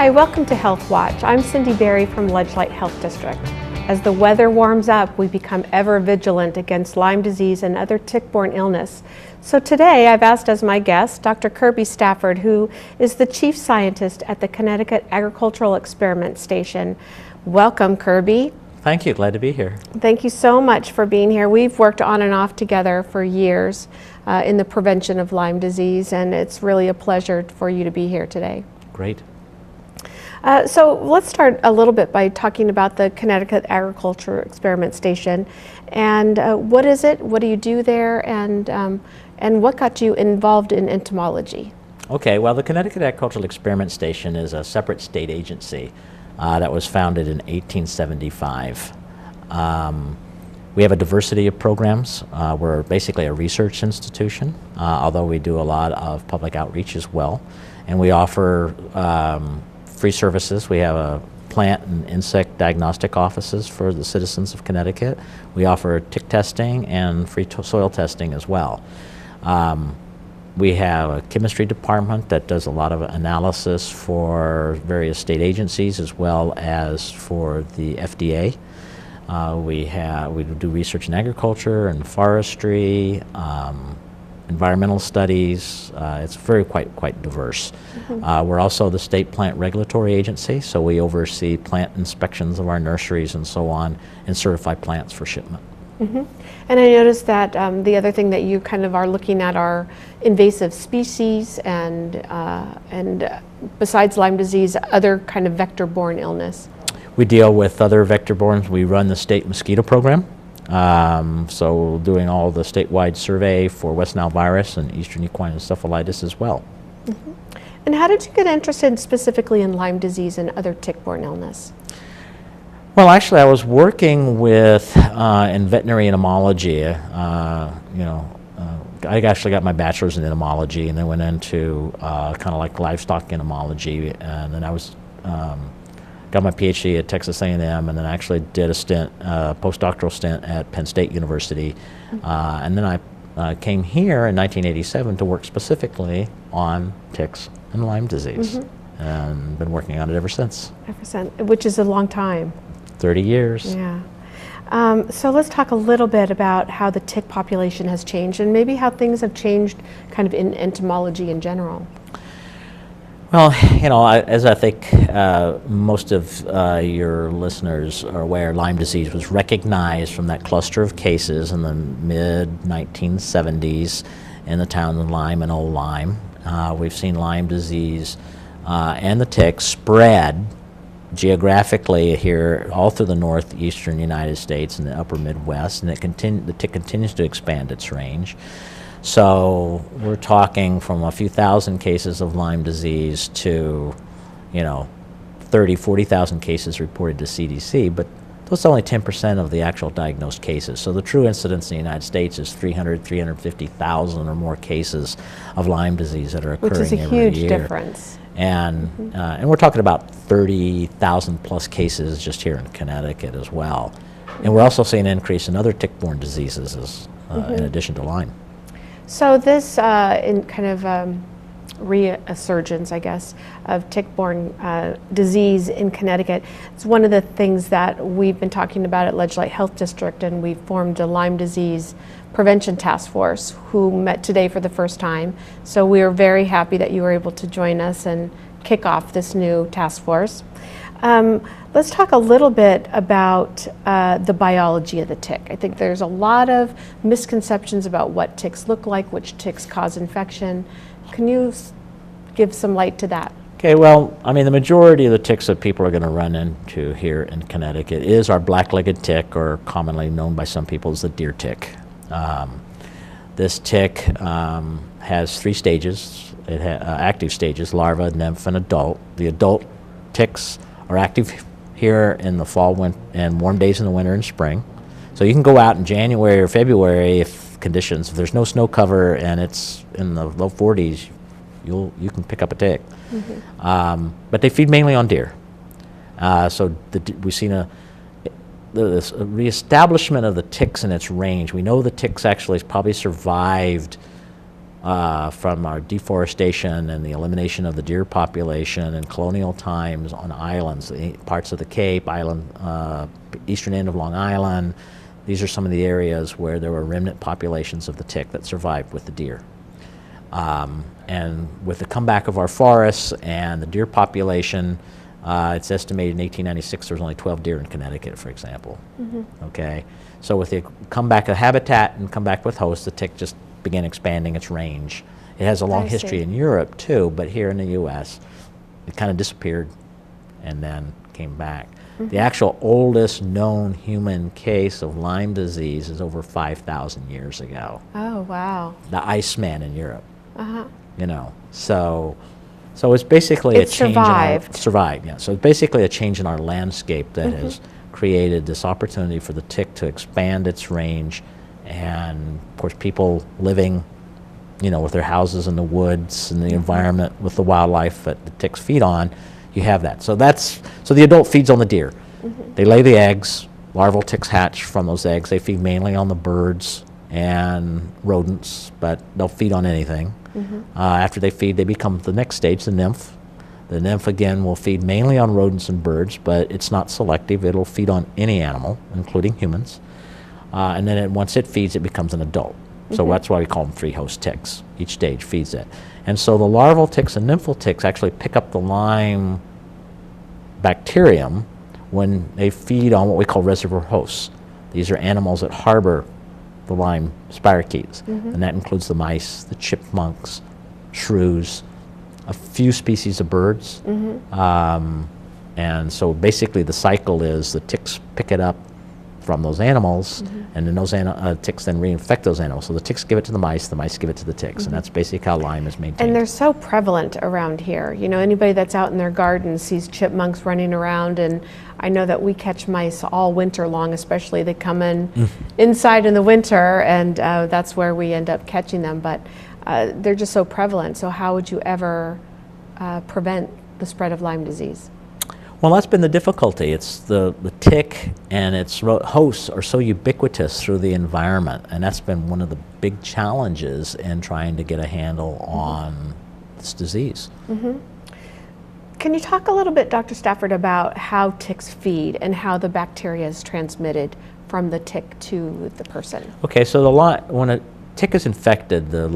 Hi, welcome to Healthwatch. I'm Cindy Berry from Ledgelight Health District. As the weather warms up, we become ever vigilant against Lyme disease and other tick-borne illness. So today I've asked as my guest Dr. Kirby Stafford, who is the chief scientist at the Connecticut Agricultural Experiment Station. Welcome, Kirby. Thank you, glad to be here. Thank you so much for being here. We've worked on and off together for years in the prevention of Lyme disease, and it's really a pleasure for you to be here today. Great. So let's start a little bit by talking about the Connecticut Agriculture Experiment Station. And what is it? What do you do there? And what got you involved in entomology? Okay, well, the Connecticut Agricultural Experiment Station is a separate state agency that was founded in 1875. We have a diversity of programs. We're basically a research institution, although we do a lot of public outreach as well. And we offer free services. We have a plant and insect diagnostic offices for the citizens of Connecticut. We offer tick testing and free soil testing as well. We have a chemistry department that does a lot of analysis for various state agencies as well as for the FDA. We do research in agriculture and forestry, environmental studies. It's quite diverse. Mm-hmm. We're also the state plant regulatory agency, so we oversee plant inspections of our nurseries and so on, and certify plants for shipment. Mm-hmm. And I noticed that the other thing that you kind of are looking at are invasive species and besides Lyme disease, other kind of vector-borne illness. We deal with other vector-borne. We run the state mosquito program. So doing all the statewide survey for West Nile virus and Eastern equine encephalitis as well. Mm-hmm. And how did you get interested specifically in Lyme disease and other tick-borne illness? Well, actually, I was working with in veterinary entomology. I actually got my bachelor's in entomology, and then went into kind of like livestock entomology, and then I was got my PhD at Texas A&M, and then actually did a stint, postdoctoral stint at Penn State University, and then I came here in 1987 to work specifically on ticks and Lyme disease, mm-hmm. and been working on it ever since. Which is a long time. 30 years. Yeah. So let's talk a little bit about how the tick population has changed and maybe how things have changed kind of in entomology in general. Well, as I think most of your listeners are aware, Lyme disease was recognized from that cluster of cases in the mid-1970s in the towns of Lyme and Old Lyme. We've seen Lyme disease and the tick spread geographically here all through the northeastern United States and the upper Midwest, and the tick continues to expand its range. So we're talking from a few thousand cases of Lyme disease to, 30, 40,000 cases reported to CDC, but that's only 10% of the actual diagnosed cases. So the true incidence in the United States is 300, 350,000 or more cases of Lyme disease that are occurring every year. Which is a huge difference. And and we're talking about 30,000 plus cases just here in Connecticut as well. And we're also seeing an increase in other tick-borne diseases in addition to Lyme. So this in kind of resurgence, I guess, of tick-borne disease in Connecticut, it's one of the things that we've been talking about at Ledgelight Health District, and we've formed a Lyme disease prevention task force who met today for the first time. So we are very happy that you were able to join us and kick off this new task force. Let's talk a little bit about the biology of the tick. I think there's a lot of misconceptions about what ticks look like, which ticks cause infection. Can you give some light to that? Okay, well, the majority of the ticks that people are going to run into here in Connecticut is our black-legged tick, or commonly known by some people as the deer tick. This tick has 3 stages. It active stages: larva, nymph, and adult. The adult ticks are active here in the fall and warm days in the winter and spring. So you can go out in January or February if there's no snow cover and it's in the low 40s, you can pick up a tick. Mm-hmm. But they feed mainly on deer. So we've seen this reestablishment of the ticks in its range. We know the ticks actually probably survived from our deforestation and the elimination of the deer population in colonial times on islands, parts of the Cape, eastern end of Long Island. These are some of the areas where there were remnant populations of the tick that survived with the deer. And with the comeback of our forests and the deer population, it's estimated in 1896 there was only 12 deer in Connecticut, for example. Okay, so with the comeback of habitat and comeback with hosts, the tick just began expanding its range. It has a long history in Europe too, but here in the U.S., it kind of disappeared and then came back. The actual oldest known human case of Lyme disease is over 5,000 years ago. Oh, wow. The Iceman in Europe. You know, so it's basically a change survived, yeah. So it's basically a change in our landscape that has created this opportunity for the tick to expand its range, and of course people living, you know, with their houses in the woods and the environment with the wildlife that the ticks feed on, you have that. So the adult feeds on the deer. They lay the eggs, larval ticks hatch from those eggs. They feed mainly on the birds and rodents, but they'll feed on anything. After they feed, they become the next stage, the nymph. The nymph again will feed mainly on rodents and birds, but it's not selective. It'll feed on any animal, including humans. And then once it feeds, it becomes an adult. So that's why we call them three host ticks. Each stage feeds it. And so the larval ticks and nymphal ticks actually pick up the Lyme bacterium when they feed on what we call reservoir hosts. These are animals that harbor the Lyme spirochetes, and that includes the mice, the chipmunks, shrews, a few species of birds. And so basically the cycle is the ticks pick it up from those animals, and then those ticks then reinfect those animals. So the ticks give it to the mice give it to the ticks, and that's basically how Lyme is maintained. And they're so prevalent around here. You know, anybody that's out in their garden sees chipmunks running around, and I know that we catch mice all winter long, especially they come in inside in the winter, and that's where we end up catching them, but they're just so prevalent. So how would you ever prevent the spread of Lyme disease? Well, that's been the difficulty. It's the tick and its hosts are so ubiquitous through the environment, and that's been one of the big challenges in trying to get a handle on this disease. Can you talk a little bit, Dr. Stafford, about how ticks feed and how the bacteria is transmitted from the tick to the person? Okay, so when a tick is infected, the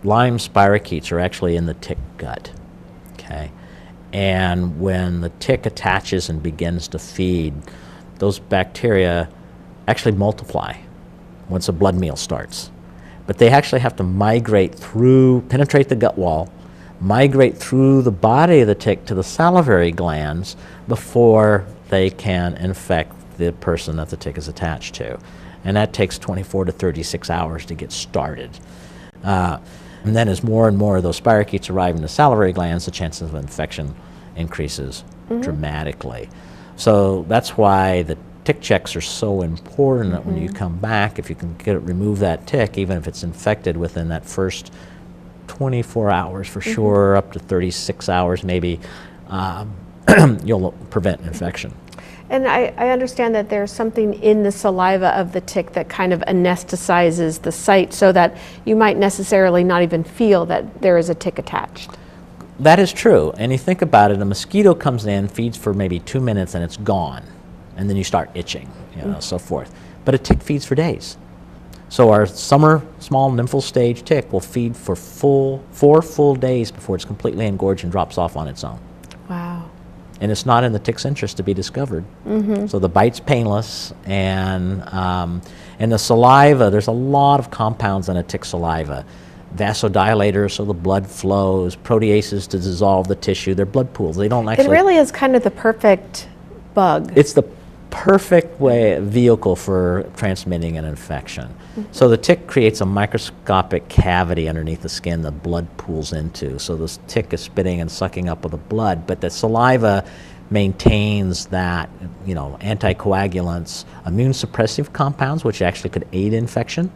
Lyme spirochetes are actually in the tick gut. Okay. And when the tick attaches and begins to feed, those bacteria actually multiply once a blood meal starts. But they actually have to penetrate the gut wall, migrate through the body of the tick to the salivary glands before they can infect the person that the tick is attached to. And that takes 24 to 36 hours to get started. And then as more and more of those spirochetes arrive in the salivary glands, the chances of infection increases dramatically. So that's why the tick checks are so important, that when you come back, if you can remove that tick, even if it's infected within that first 24 hours for sure, up to 36 hours maybe, you'll prevent infection. And I understand that there's something in the saliva of the tick that kind of anesthetizes the site so that you might necessarily not even feel that there is a tick attached. That is true. And you think about it, a mosquito comes in, feeds for maybe 2 minutes, and it's gone. And then you start itching, so forth. But a tick feeds for days. So our summer small nymphal stage tick will feed for 4 full days before it's completely engorged and drops off on its own. Wow. And it's not in the tick's interest to be discovered. So the bite's painless, and the saliva, there's a lot of compounds in a tick saliva. Vasodilators, so the blood flows, proteases to dissolve the tissue. They're blood pools. They don't actually... It really is kind of the perfect bug. It's the perfect vehicle for transmitting an infection. So the tick creates a microscopic cavity underneath the skin the blood pools into. So this tick is spitting and sucking up of the blood, but the saliva maintains that, anticoagulants, immune suppressive compounds, which actually could aid infection,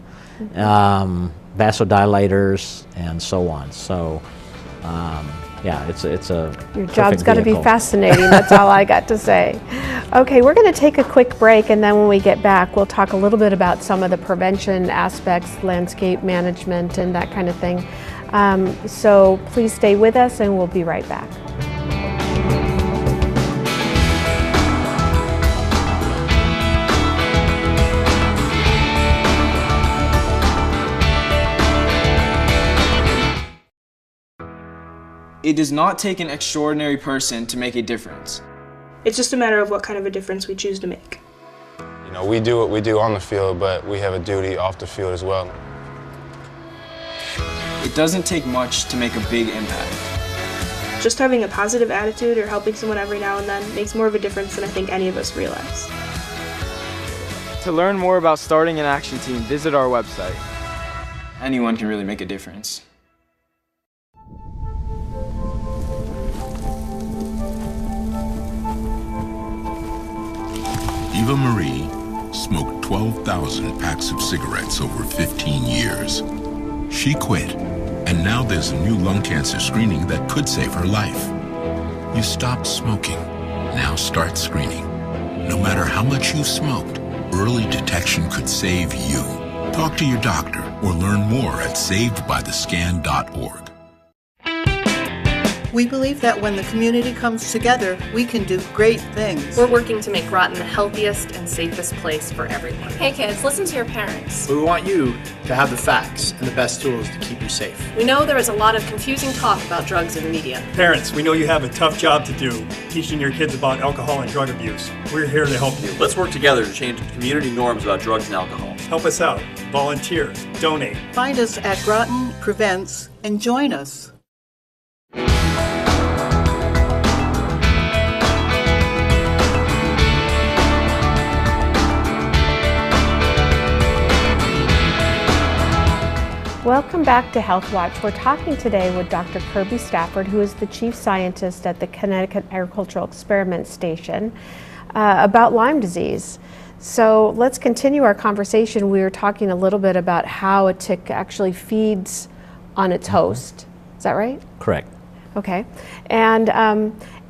vasodilators, and so on. So yeah, it's a Your perfect job's got to be vehicle. fascinating. That's all I got to say. Okay, we're going to take a quick break, and then when we get back, we'll talk a little bit about some of the prevention aspects, landscape management, and that kind of thing. So please stay with us, and we'll be right back. It does not take an extraordinary person to make a difference. It's just a matter of what kind of a difference we choose to make. You know, we do what we do on the field, but we have a duty off the field as well. It doesn't take much to make a big impact. Just having a positive attitude or helping someone every now and then makes more of a difference than I think any of us realize. To learn more about starting an action team, visit our website. Anyone can really make a difference. Eva Marie smoked 12,000 packs of cigarettes over 15 years. She quit, and now there's a new lung cancer screening that could save her life. You stopped smoking. Now start screening. No matter how much you smoked, early detection could save you. Talk to your doctor or learn more at savedbythescan.org. We believe that when the community comes together, we can do great things. We're working to make Groton the healthiest and safest place for everyone. Hey kids, listen to your parents. We want you to have the facts and the best tools to keep you safe. We know there is a lot of confusing talk about drugs in the media. Parents, we know you have a tough job to do, teaching your kids about alcohol and drug abuse. We're here to help you. Let's work together to change community norms about drugs and alcohol. Help us out. Volunteer. Donate. Find us at Groton Prevents and join us. Welcome back to Healthwatch. We're talking today with Dr. Kirby Stafford, who is the Chief Scientist at the Connecticut Agricultural Experiment Station, about Lyme disease. So let's continue our conversation. We were talking a little bit about how a tick actually feeds on its host. Is that right? Correct. Okay. And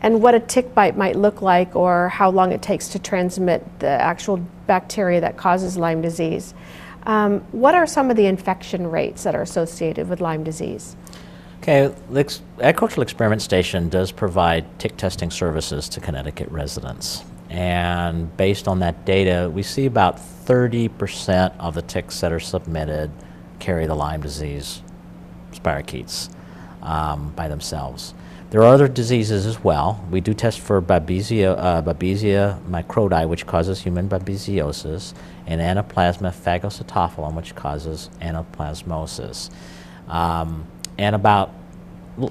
what a tick bite might look like, or how long it takes to transmit the actual bacteria that causes Lyme disease. What are some of the infection rates that are associated with Lyme disease? Okay, the Agricultural Experiment Station does provide tick testing services to Connecticut residents. And based on that data, we see about 30% of the ticks that are submitted carry the Lyme disease spirochetes by themselves. There are other diseases as well. We do test for Babesia microti, which causes human babesiosis, and Anaplasma phagocytophilum, which causes anaplasmosis. And about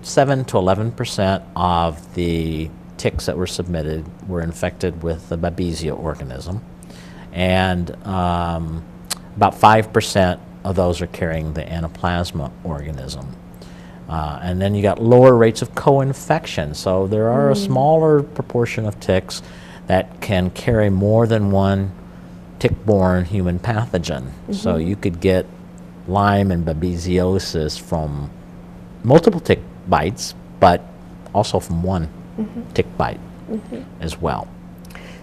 7 to 11% of the ticks that were submitted were infected with the Babesia organism, and about 5% of those are carrying the Anaplasma organism. And then you got lower rates of co-infection. So there are a smaller proportion of ticks that can carry more than one tick-borne human pathogen. So you could get Lyme and babesiosis from multiple tick bites, but also from one tick bite as well.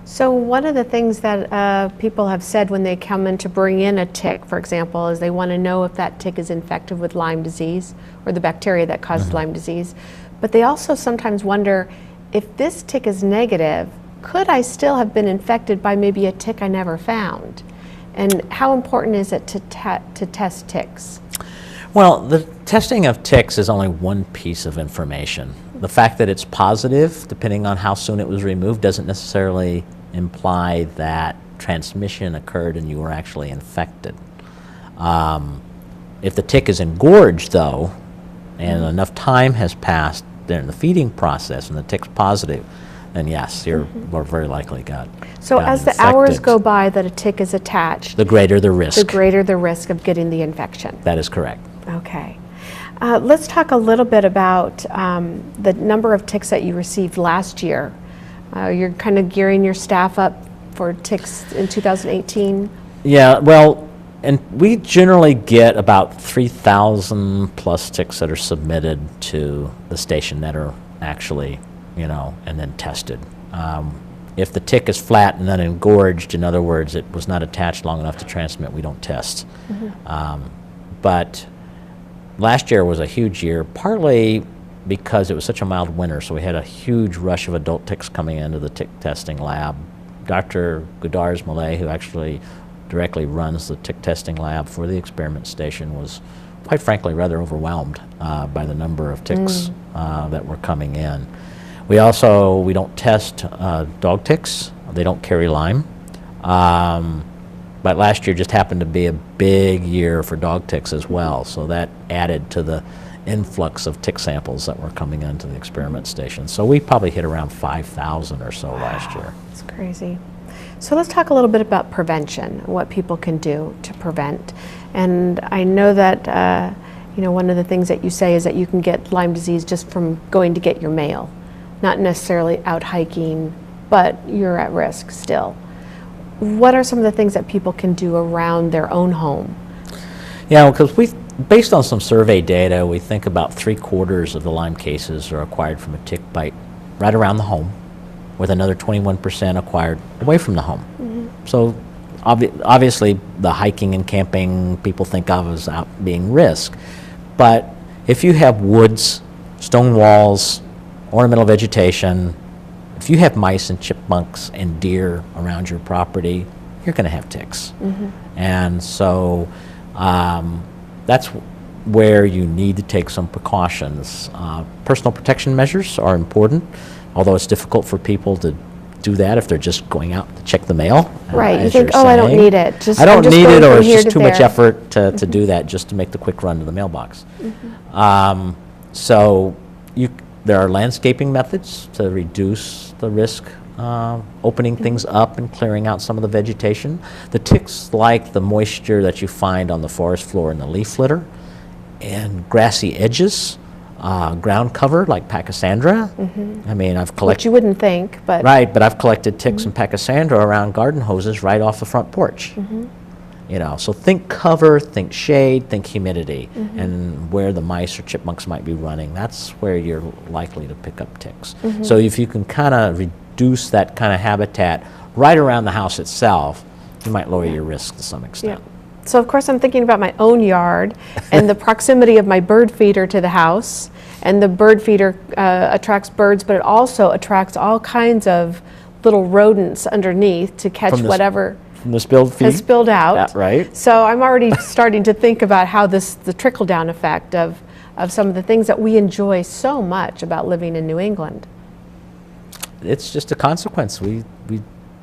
So one of the things that people have said when they come in to bring in a tick, for example, is they want to know if that tick is infected with Lyme disease or the bacteria that causes Lyme disease. But they also sometimes wonder, if this tick is negative, could I still have been infected by maybe a tick I never found? And how important is it to test ticks? Well, the testing of ticks is only one piece of information. The fact that it's positive, depending on how soon it was removed, doesn't necessarily imply that transmission occurred and you were actually infected. If the tick is engorged, though, and enough time has passed during the feeding process and the tick's positive, then yes, you're more very likely got as the hours go by that a tick is attached, the greater the risk. The greater the risk of getting the infection. That is correct. Okay. Let's talk a little bit about the number of ticks that you received last year. You're kind of gearing your staff up for ticks in 2018. Yeah, well, And we generally get about 3,000 plus ticks that are submitted to the station that are actually, and then tested. If the tick is flat and then engorged, in other words, it was not attached long enough to transmit, we don't test. But last year was a huge year, partly because it was such a mild winter, so we had a huge rush of adult ticks coming into the tick testing lab. Dr. Gudars Malay, who actually directly runs the tick testing lab for the experiment station, was quite frankly rather overwhelmed by the number of ticks that were coming in. We don't test dog ticks. They don't carry Lyme. But last year just happened to be a big year for dog ticks as well, so that added to the influx of tick samples that were coming into the experiment station. So we probably hit around 5,000 or so last year. That's crazy. So let's talk a little bit about prevention, what people can do to prevent. And I know that one of the things that you say is that you can get Lyme disease just from going to get your mail, not necessarily out hiking, but you're at risk still. What are some of the things that people can do around their own home? Yeah, because based on some survey data, we think about 3/4 of the Lyme cases are acquired from a tick bite right around the home, with another 21% acquired away from the home. So obviously the hiking and camping people think of as out being risk. But if you have woods, stone walls, ornamental vegetation, if you have mice and chipmunks and deer around your property, you're going to have ticks. And so that's where you need to take some precautions. Personal protection measures are important, although it's difficult for people to do that if they're just going out to check the mail. Right, you think, I don't need it. I don't need it, or it's just too much effort to do that just to make the quick run to the mailbox. So there are landscaping methods to reduce the risk, opening things up and clearing out some of the vegetation. The ticks like the moisture that you find on the forest floor and the leaf litter, and grassy edges, ground cover like Pachysandra. I mean, I've collected... Which you wouldn't think, but... Right, but I've collected ticks and Pachysandra around garden hoses right off the front porch. So think cover, think shade, think humidity, and where the mice or chipmunks might be running. That's where you're likely to pick up ticks. So if you can kind of reduce that kind of habitat right around the house itself, you might lower your risk to some extent. So of course I'm thinking about my own yard and the proximity of my bird feeder to the house, and the bird feeder attracts birds, but it also attracts all kinds of little rodents underneath to catch whatever from the spilled feed? Has spilled out. Yeah, right. So I'm already starting to think about how the trickle-down effect of some of the things that we enjoy so much about living in New England. It's just a consequence.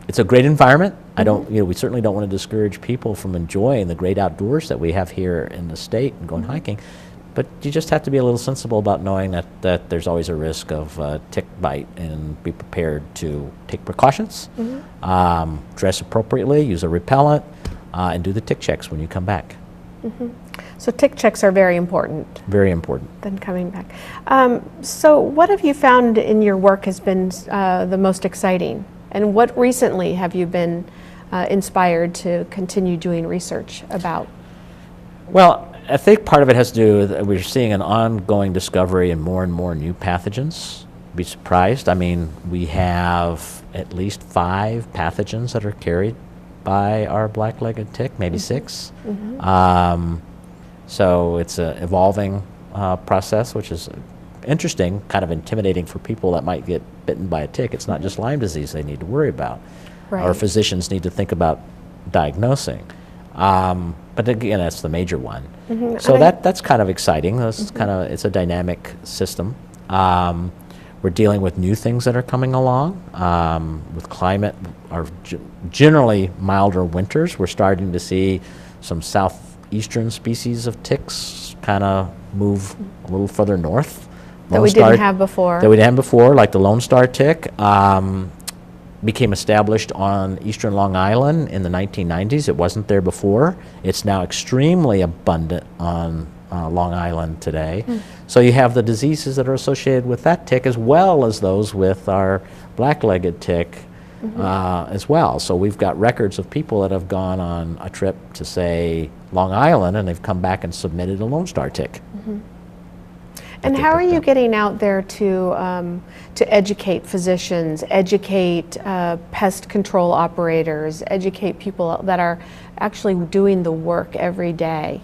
It's a great environment. We certainly don't want to discourage people from enjoying the great outdoors that we have here in the state and going hiking. But you just have to be a little sensible about knowing that there's always a risk of tick bite, and be prepared to take precautions, dress appropriately, use a repellent, and do the tick checks when you come back. So tick checks are very important. Very important. Then coming back. So what have you found in your work has been the most exciting? And what recently have you been inspired to continue doing research about? Well, I think part of it has to do with we're seeing an ongoing discovery in more and more new pathogens. Be surprised. I mean, we have at least 5 pathogens that are carried by our black-legged tick, maybe 6. So it's an evolving process, which is interesting, kind of intimidating for people that might get bitten by a tick. It's not just Lyme disease they need to worry about. Our physicians need to think about diagnosing. But again, that's the major one. So that's kind of exciting. That's it's a dynamic system. We're dealing with new things that are coming along. With climate, our generally milder winters, we're starting to see some southeastern species of ticks kind of move a little further north. That we didn't have before. That we didn't have before, like the Lone Star tick. Became established on eastern Long Island in the 1990s. It wasn't there before. It's now extremely abundant on Long Island today. So you have the diseases that are associated with that tick, as well as those with our black-legged tick, as well. So we've got records of people that have gone on a trip to, say, Long Island, and they've come back and submitted a Lone Star tick. And how are you getting out there to educate physicians, educate pest control operators, educate people that are actually doing the work every day?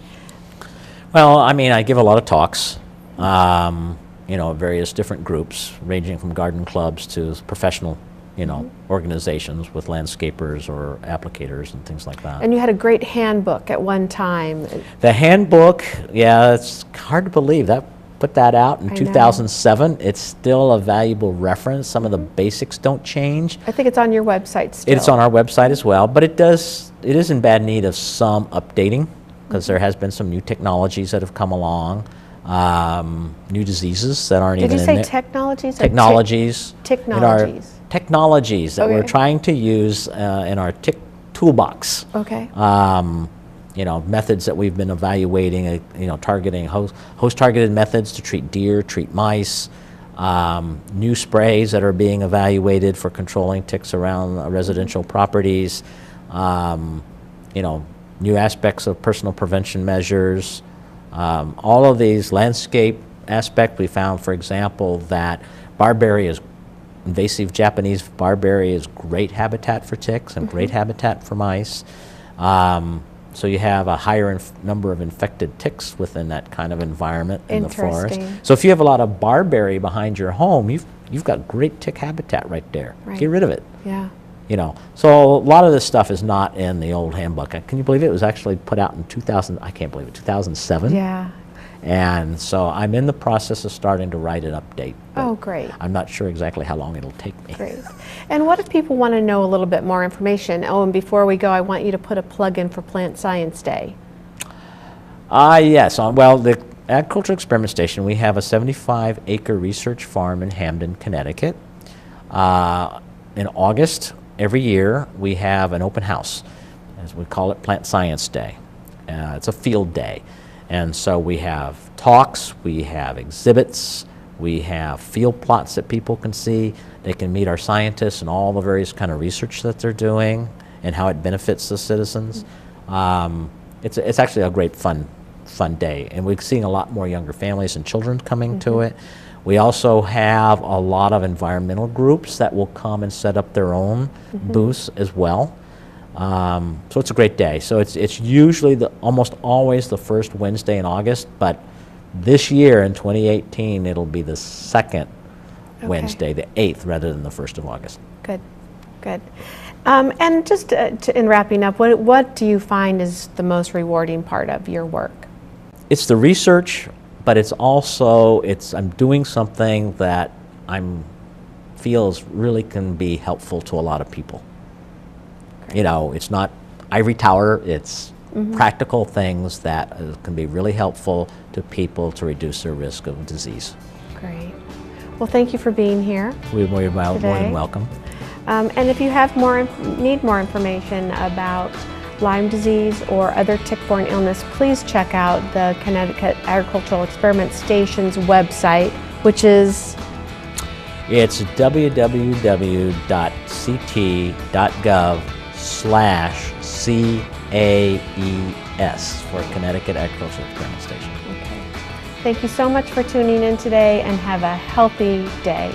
Well, I mean, I give a lot of talks, you know, various different groups, ranging from garden clubs to professional, you know, organizations with landscapers or applicators and things like that. And you had a great handbook at one time. The handbook, yeah, it's hard to believe that. Put that out in 2007. It's still a valuable reference. Some of the basics don't change. I think it's on your website still. It's on our website as well, but it is in bad need of some updating, because there has been some new technologies that have come along, new diseases that aren't even in it. Did you say technologies? Technologies. Technologies. Technologies that we're trying to use in our tick toolbox. Okay. You know, methods that we've been evaluating, you know, targeting host-targeted methods to treat deer, treat mice, new sprays that are being evaluated for controlling ticks around residential properties, you know, new aspects of personal prevention measures, all of these landscape aspects. We found, for example, that barberry is invasive Japanese barberry is great habitat for ticks and great habitat for mice. So you have a higher number of infected ticks within that kind of environment in the forest. So if you have a lot of barberry behind your home, you've got great tick habitat right there. Right. Get rid of it. Yeah. You know, so a lot of this stuff is not in the old handbook. Can you believe it? It was actually put out in 2000. I can't believe it. 2007. Yeah. And so I'm in the process of starting to write an update. Oh, great. I'm not sure exactly how long it'll take me. Great. And what if people want to know a little bit more information? Oh, and before we go, I want you to put a plug in for Plant Science Day. Yes. Well, the Agricultural Experiment Station, we have a 75-acre research farm in Hamden, Connecticut. In August, every year, we have an open house, as we call it Plant Science Day. It's a field day. And so we have talks, we have exhibits, we have field plots that people can see. They can meet our scientists and all the various kind of research that they're doing and how it benefits the citizens. It's actually a great fun day, and we're seeing a lot more younger families and children coming to it. We also have a lot of environmental groups that will come and set up their own booths as well. So it's a great day. So it's usually almost always the first Wednesday in August, but this year in 2018 it'll be the second Wednesday, the 8th, rather than the 1st of August. Good, good. And just in wrapping up, what do you find is the most rewarding part of your work? It's the research, but it's also I'm doing something that feels really can be helpful to a lot of people. You know, it's not ivory tower, it's practical things that can be really helpful to people to reduce their risk of disease. Great. Well, thank you for being here. We're more than welcome. And if you have need more information about Lyme disease or other tick-borne illness, please check out the Connecticut Agricultural Experiment Station's website, which is? It's www.ct.gov/CAES for Connecticut Agricultural Experiment Station. Okay. Thank you so much for tuning in today, and have a healthy day.